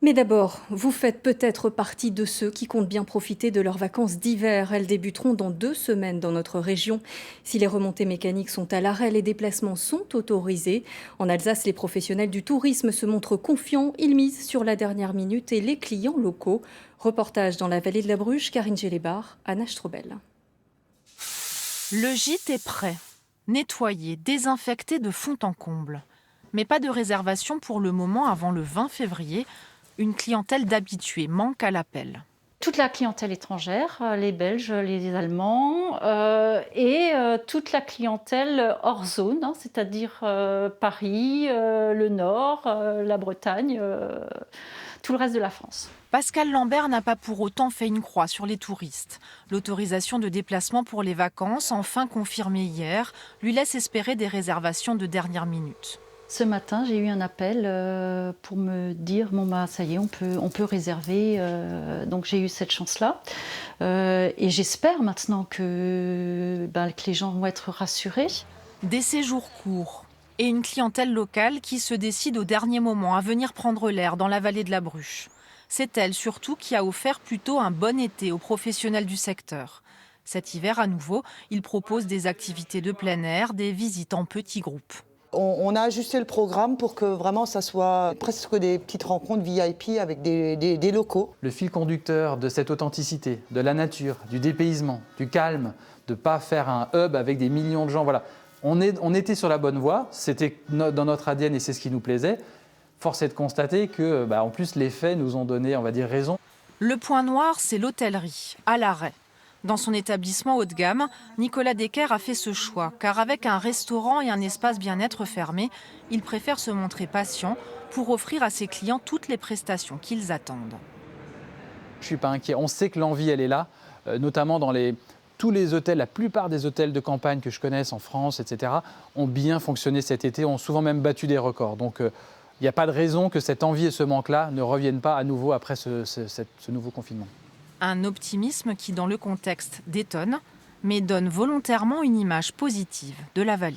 Mais d'abord, vous faites peut-être partie de ceux qui comptent bien profiter de leurs vacances d'hiver. Elles débuteront dans 2 semaines dans notre région. Si les remontées mécaniques sont à l'arrêt, les déplacements sont autorisés. En Alsace, les professionnels du tourisme se montrent confiants. Ils misent sur la dernière minute et les clients locaux. Reportage dans la vallée de la Bruche, Karine Gélébar, Anna Strobel. Le gîte est prêt, nettoyé, désinfecté de fond en comble. Mais pas de réservation pour le moment avant le 20 février. Une clientèle d'habitués manque à l'appel. Toute la clientèle étrangère, les Belges, les Allemands et toute la clientèle hors zone, hein, c'est-à-dire Paris, le Nord, la Bretagne, tout le reste de la France. Pascal Lambert n'a pas pour autant fait une croix sur les touristes. L'autorisation de déplacement pour les vacances, enfin confirmée hier, lui laisse espérer des réservations de dernière minute. Ce matin, j'ai eu un appel pour me dire bon bah ça y est, on peut réserver. Donc j'ai eu cette chance-là et j'espère maintenant que les gens vont être rassurés. Des séjours courts et une clientèle locale qui se décide au dernier moment à venir prendre l'air dans la vallée de la Bruche. C'est elle surtout qui a offert plutôt un bon été aux professionnels du secteur. Cet hiver, à nouveau, il propose des activités de plein air, des visites en petits groupes. On a ajusté le programme pour que vraiment ça soit presque des petites rencontres VIP avec des locaux. Le fil conducteur de cette authenticité, de la nature, du dépaysement, du calme, de ne pas faire un hub avec des millions de gens. Voilà. On était sur la bonne voie, c'était dans notre ADN et c'est ce qui nous plaisait. Force est de constater que, en plus, les faits nous ont donné, on va dire, raison. Le point noir, c'est l'hôtellerie, à l'arrêt. Dans son établissement haut de gamme, Nicolas Decker a fait ce choix, car avec un restaurant et un espace bien-être fermé, il préfère se montrer patient pour offrir à ses clients toutes les prestations qu'ils attendent. Je ne suis pas inquiet. On sait que l'envie, elle est là, notamment dans tous les hôtels, la plupart des hôtels de campagne que je connaisse en France, etc., ont bien fonctionné cet été, ont souvent même battu des records. Donc, il n'y a pas de raison que cette envie et ce manque-là ne reviennent pas à nouveau après ce nouveau confinement. Un optimisme qui, dans le contexte, détonne, mais donne volontairement une image positive de la vallée.